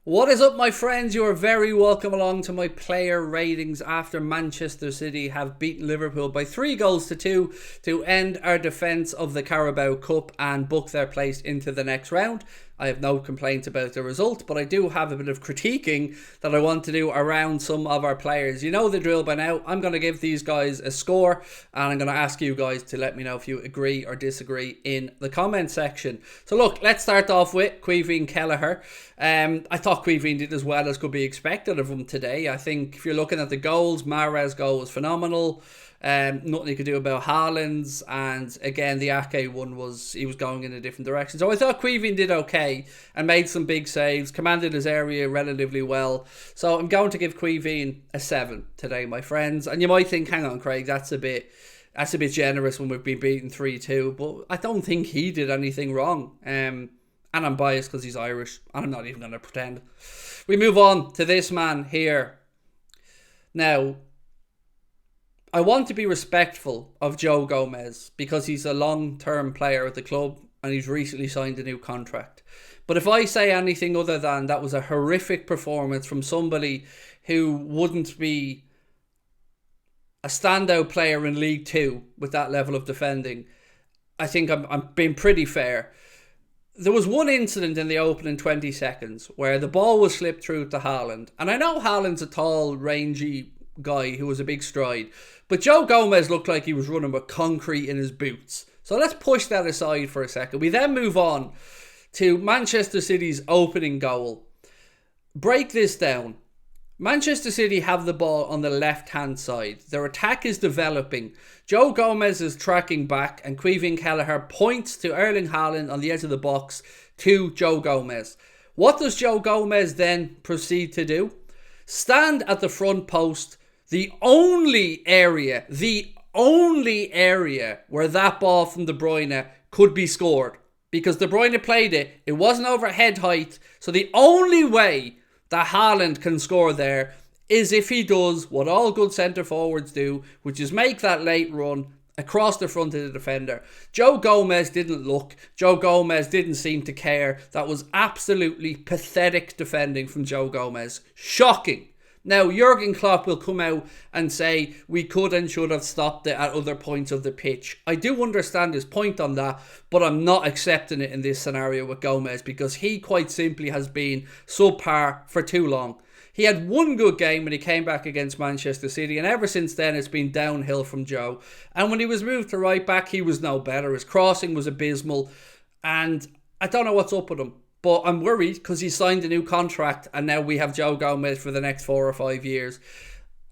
What is up, my friends? You are very welcome along to my player ratings after Manchester City have beaten Liverpool by 3-2 to end our defence of the Carabao Cup and book their place into the next round. I have no complaints about the result, but I do have a bit of critiquing that I want to do around some of our players. You know the drill by now. I'm going to give these guys a score, and I'm going to ask you guys to let me know if you agree or disagree in the comment section. So look, let's start off with Caoimhín Kelleher. I thought Caoimhín did as well as could be expected of him today. I think if you're looking at the goals, Mahrez's goal was phenomenal. Nothing you could do about Haaland's, and again the Ake one he was going in a different direction. So I thought Caoimhín did okay and made some big saves, commanded his area relatively well. So I'm going to give Caoimhín a 7 today, my friends. And you might think, hang on, Craig, that's a bit generous when we've been beaten 3-2, but I don't think he did anything wrong. And I'm biased because he's Irish, and I'm not even going to pretend. We move on to this man here. Now, I want to be respectful of Joe Gomez because he's a long-term player at the club and he's recently signed a new contract. But if I say anything other than that was a horrific performance from somebody who wouldn't be a standout player in League 2 with that level of defending, I think I'm being pretty fair. There was one incident in the opening 20 seconds where the ball was slipped through to Haaland. And I know Haaland's a tall, rangy guy who was a big stride, but Joe Gomez looked like he was running with concrete in his boots. So let's push that aside for a second. We then move on to Manchester City's opening goal. Break this down. Manchester City have the ball on the left-hand side. Their attack is developing. Joe Gomez is tracking back and Caoimhín Kelleher points to Erling Haaland on the edge of the box to Joe Gomez. What does Joe Gomez then proceed to do? Stand at the front post, the only area where that ball from De Bruyne could be scored. Because De Bruyne played it, it wasn't over head height, so the only way that Haaland can score there is if he does what all good centre forwards do, which is make that late run across the front of the defender. Joe Gomez didn't look. Joe Gomez didn't seem to care. That was absolutely pathetic defending from Joe Gomez. Shocking. Now, Jurgen Klopp will come out and say we could and should have stopped it at other points of the pitch. I do understand his point on that, but I'm not accepting it in this scenario with Gomez because he quite simply has been subpar for too long. He had one good game when he came back against Manchester City, and ever since then it's been downhill from Joe. And when he was moved to right back, he was no better. His crossing was abysmal, and I don't know what's up with him. But I'm worried because he signed a new contract and now we have Joe Gomez for the next 4 or 5 years.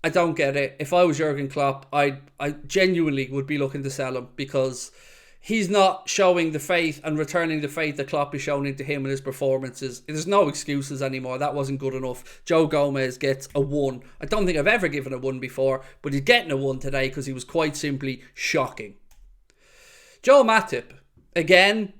I don't get it. If I was Jurgen Klopp, I genuinely would be looking to sell him because he's not showing the faith and returning the faith that Klopp is showing into him and his performances. There's no excuses anymore. That wasn't good enough. Joe Gomez gets a 1. I don't think I've ever given a 1 before, but he's getting a 1 today because he was quite simply shocking. Joe Matip, again,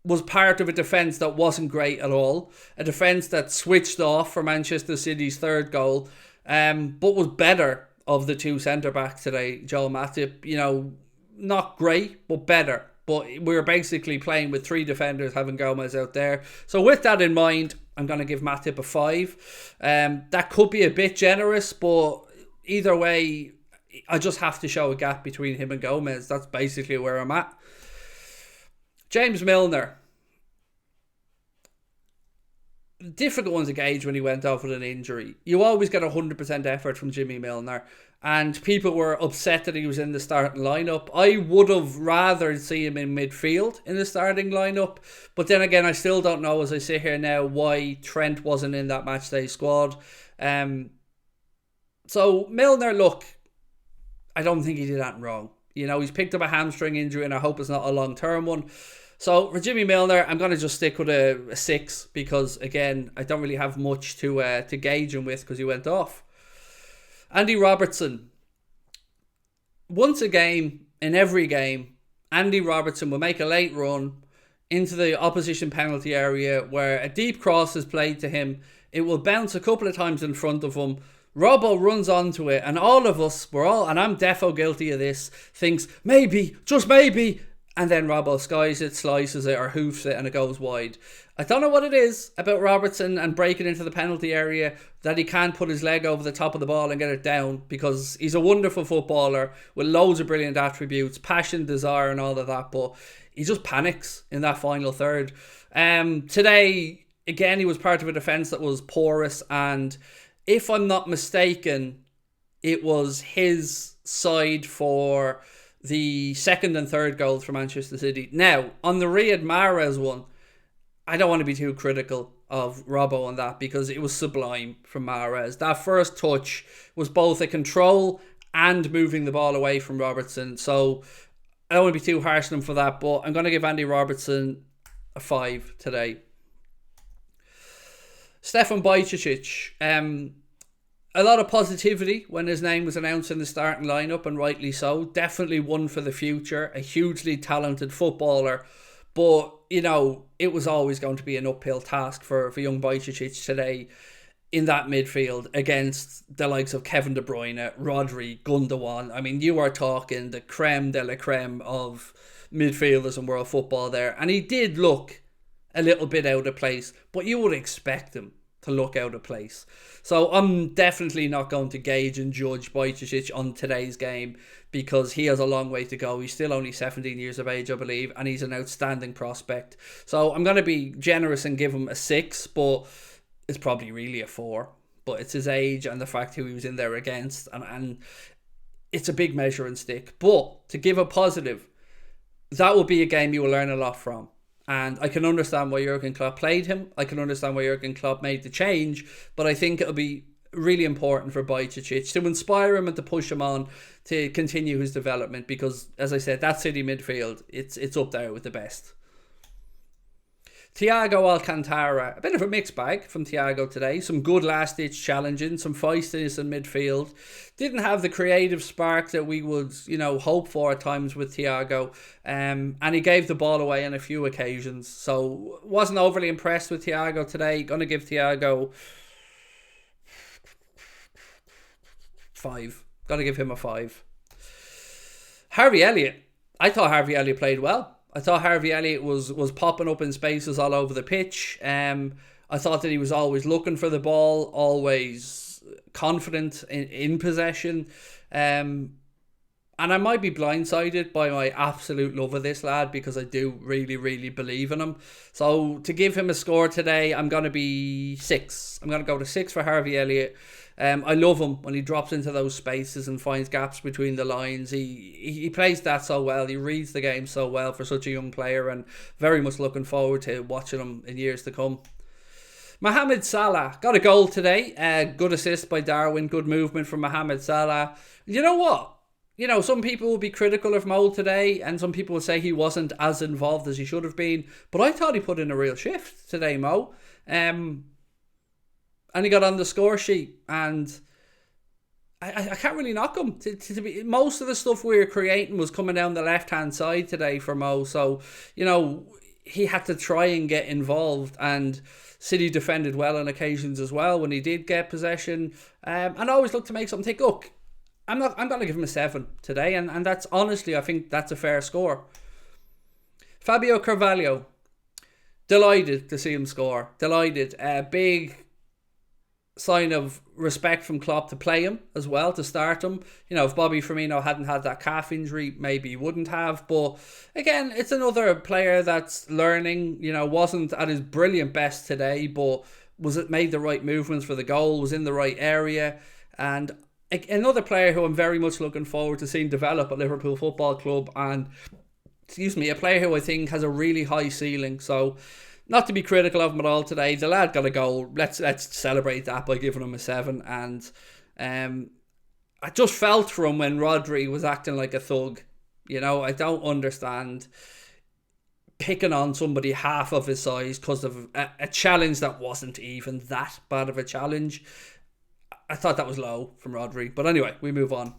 was part of a defence that wasn't great at all. A defence that switched off for Manchester City's third goal, but was better of the two centre-backs today. Joel Matip, not great, but better. But we were basically playing with 3 defenders, having Gomez out there. So with that in mind, I'm going to give Matip a 5. That could be a bit generous, but either way, I just have to show a gap between him and Gomez. That's basically where I'm at. James Milner. Difficult one to gauge when he went off with an injury. You always get 100% effort from Jimmy Milner, and people were upset that he was in the starting lineup. I would have rather see him in midfield in the starting lineup, but then again, I still don't know as I sit here now why Trent wasn't in that matchday squad. So Milner, look, I don't think he did that wrong. He's picked up a hamstring injury, and I hope it's not a long-term one. So for Jimmy Milner, I'm going to just stick with a 6 because, again, I don't really have much to gauge him with because he went off. Andy Robertson. Once a game, in every game, Andy Robertson will make a late run into the opposition penalty area where a deep cross is played to him. It will bounce a couple of times in front of him. Robbo runs onto it, and all of us, and I'm defo guilty of this, thinks maybe, just maybe, And then Robbo skies it, slices it, or hoofs it, and it goes wide. I don't know what it is about Robertson and breaking into the penalty area that he can't put his leg over the top of the ball and get it down, because he's a wonderful footballer with loads of brilliant attributes, passion, desire, and all of that, but he just panics in that final third. Today, again, he was part of a defence that was porous, and if I'm not mistaken, it was his side for the second and third goals for Manchester City. Now, on the Riyad Mahrez one, I don't want to be too critical of Robbo on that, because it was sublime from Mahrez. That first touch was both a control and moving the ball away from Robertson. So I don't want to be too harsh on him for that, but I'm going to give Andy Robertson a 5 today. Stefan Bajcetic. A lot of positivity when his name was announced in the starting lineup, and rightly so. Definitely one for the future. A hugely talented footballer. But, you know, it was always going to be an uphill task for young Bajcetic today in that midfield against the likes of Kevin De Bruyne, Rodri, Gundogan. I mean, you are talking the creme de la creme of midfielders in world football there. And he did look a little bit out of place, but you would expect him to look out of place. So I'm definitely not going to gauge and judge Bajcetic on today's game, because he has a long way to go. He's still only 17 years of age, I believe, and he's an outstanding prospect. So I'm going to be generous and give him a 6, but it's probably really a 4. But it's his age and the fact who he was in there against, and it's a big measuring stick. But to give a positive, that will be a game you will learn a lot from. And I can understand why Jurgen Klopp played him. I can understand why Jurgen Klopp made the change. But I think it'll be really important for Bajcetic to inspire him and to push him on to continue his development. Because, as I said, that City midfield, it's up there with the best. Thiago Alcantara, a bit of a mixed bag from Thiago today. Some good last-ditch challenging, some feistiness in midfield. Didn't have the creative spark that we would, hope for at times with Thiago. And he gave the ball away on a few occasions. So, wasn't overly impressed with Thiago today. Going to give Thiago 5. Got to give him a 5. Harvey Elliott. I thought Harvey Elliott played well. I thought Harvey Elliott was popping up in spaces all over the pitch. I thought that he was always looking for the ball, always confident in possession. And I might be blindsided by my absolute love of this lad, because I do really, really believe in him. So to give him a score today, I'm going to be 6. I'm going to go to 6 for Harvey Elliott. I love him when he drops into those spaces and finds gaps between the lines. He plays that so well. He reads the game so well for such a young player, and very much looking forward to watching him in years to come. Mohamed Salah got a goal today. Good assist by Darwin. Good movement from Mohamed Salah. You know what? Some people will be critical of Mo today, and some people will say he wasn't as involved as he should have been. But I thought he put in a real shift today, Mo. And he got on the score sheet, and I can't really knock him. To be, most of the stuff we were creating was coming down the left-hand side today for Mo. So, he had to try and get involved, and City defended well on occasions as well when he did get possession. And I always look to make something tick. Look, I'm going to give him a 7 today, and that's honestly, I think that's a fair score. Fabio Carvalho, delighted to see him score. Delighted. Big sign of respect from Klopp to play him as well, to start him. If Bobby Firmino hadn't had that calf injury, maybe he wouldn't have. But again, it's another player that's learning. Wasn't at his brilliant best today, but made the right movements for the goal, was in the right area, and another player who I'm very much looking forward to seeing develop at Liverpool Football Club, and a player who I think has a really high ceiling. So, not to be critical of him at all today, the lad got a goal. Let's celebrate that by giving him a 7. And I just felt for him when Rodri was acting like a thug. I don't understand picking on somebody half of his size because of a challenge that wasn't even that bad of a challenge. I thought that was low from Rodri. But anyway, we move on.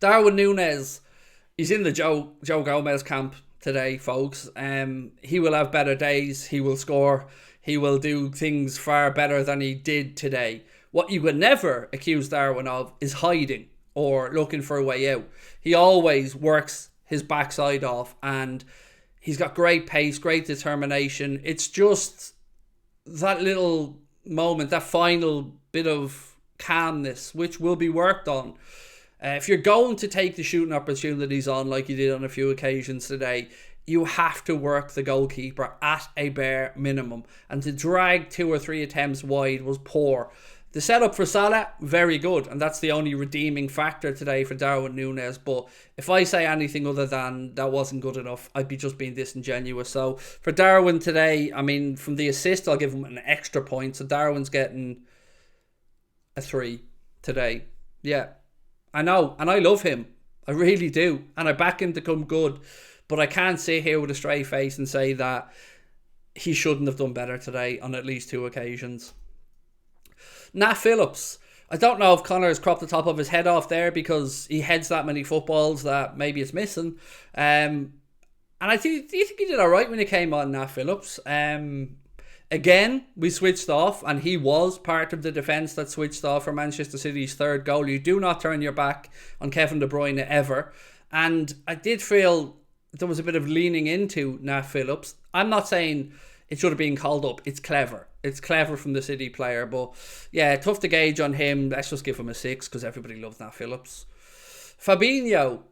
Darwin Nunes, he's in the Joe Gomez camp today, folks. He will have better days. He will score. He will do things far better than he did today. What you would never accuse Darwin of is hiding or looking for a way out. He always works his backside off, and he's got great pace, great determination. It's just that little moment, that final bit of calmness, which will be worked on. If you're going to take the shooting opportunities on like you did on a few occasions today, you have to work the goalkeeper at a bare minimum. And to drag 2 or 3 attempts wide was poor. The setup for Salah, very good. And that's the only redeeming factor today for Darwin Nunes. But if I say anything other than that wasn't good enough, I'd be just being disingenuous. So for Darwin today, I mean, from the assist, I'll give him an extra point. So Darwin's getting a 3 today. Yeah, I know. And I love him. I really do. And I back him to come good. But I can't sit here with a straight face and say that he shouldn't have done better today on at least 2 occasions. Nabi Phillips. I don't know if Conor has cropped the top of his head off there because he heads that many footballs that maybe it's missing. And do you think he did all right when he came on, Nabi Phillips? Again, we switched off, and he was part of the defence that switched off for Manchester City's 3rd goal. You do not turn your back on Kevin De Bruyne ever. And I did feel there was a bit of leaning into Nabi Phillips. I'm not saying it should have been called up. It's clever. It's clever from the City player. But yeah, tough to gauge on him. Let's just give him a 6 because everybody loves Nabi Phillips. Fabinho.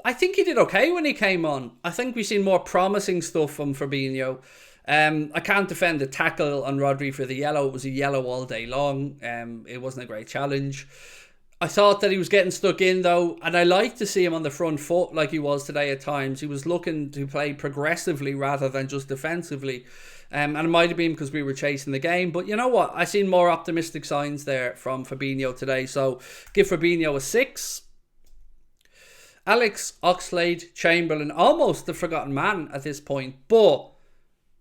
I think he did okay when he came on. I think we've seen more promising stuff from Fabinho. I can't defend the tackle on Rodri for the yellow. It was a yellow all day long. It wasn't a great challenge. I thought that he was getting stuck in though, and I like to see him on the front foot like he was today at times. He was looking to play progressively rather than just defensively. And it might have been because we were chasing the game. But you know what? I seen more optimistic signs there from Fabinho today. So give Fabinho a 6. Alex Oxlade-Chamberlain, almost the forgotten man at this point. But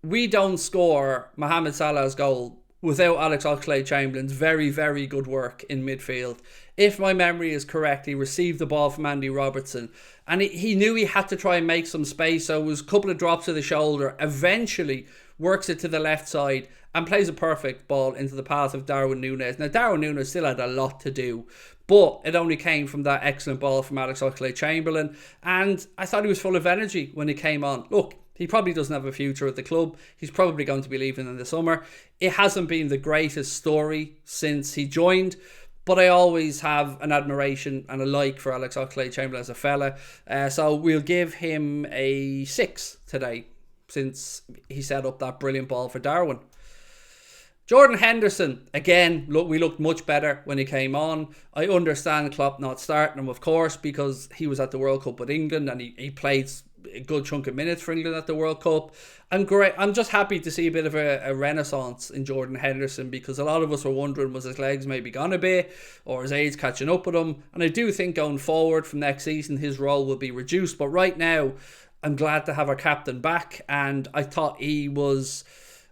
we don't score Mohamed Salah's goal without Alex Oxlade-Chamberlain's very, very good work in midfield. If my memory is correct, he received the ball from Andy Robertson and he knew he had to try and make some space, so it was a couple of drops of the shoulder, eventually works it to the left side and plays a perfect ball into the path of Darwin Nunes. Now, Darwin Nunes still had a lot to do, but it only came from that excellent ball from Alex Oxlade-Chamberlain, and I thought he was full of energy when he came on. Look, he probably doesn't have a future at the club. He's probably going to be leaving in the summer. It hasn't been the greatest story since he joined, but I always have an admiration and a like for Alex Oxlade-Chamberlain as a fella. So we'll give him a 6 today, since he set up that brilliant ball for Darwin. Jordan Henderson, again, look, we looked much better when he came on. I understand Klopp not starting him, of course, because he was at the World Cup with England and he played a good chunk of minutes for England at the World Cup. I'm just happy to see a bit of a renaissance in Jordan Henderson, because a lot of us were wondering, was his legs maybe gone a bit or his age catching up with him? And I do think going forward from next season his role will be reduced, but right now I'm glad to have our captain back, and I thought he was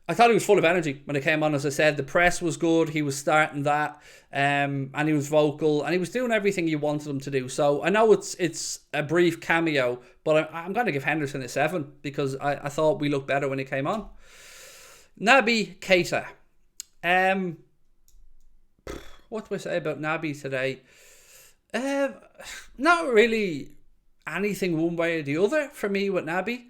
full of energy when he came on. As I said, the press was good. He was starting that, and he was vocal, and he was doing everything you wanted him to do. So I know it's a brief cameo, but I'm going to give Henderson a 7 because I thought we looked better when he came on. Nabi Keita. What do I say about Nabi today? Not really anything one way or the other for me with Nabi.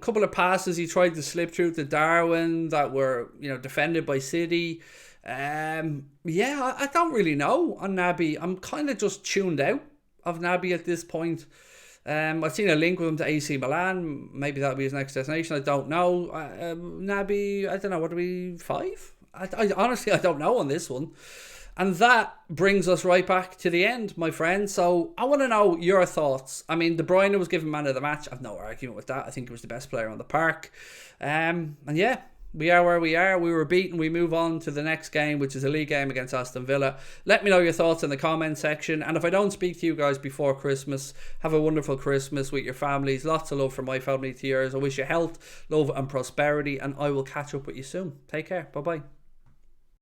Couple of passes he tried to slip through to Darwin that were, defended by City. I don't really know on Nabi. I'm kind of just tuned out of Nabi at this point. I've seen a link with him to AC Milan. Maybe that'll be his next destination. I don't know. Nabi, I don't know. What are we, 5? I honestly, I don't know on this one. And that brings us right back to the end, my friend. So I want to know your thoughts. I mean, De Bruyne was given man of the match. I've no argument with that. I think he was the best player on the park. And yeah, we are where we are. We were beaten. We move on to the next game, which is a league game against Aston Villa. Let me know your thoughts in the comment section. And if I don't speak to you guys before Christmas, have a wonderful Christmas with your families. Lots of love from my family to yours. I wish you health, love and prosperity. And I will catch up with you soon. Take care. Bye-bye.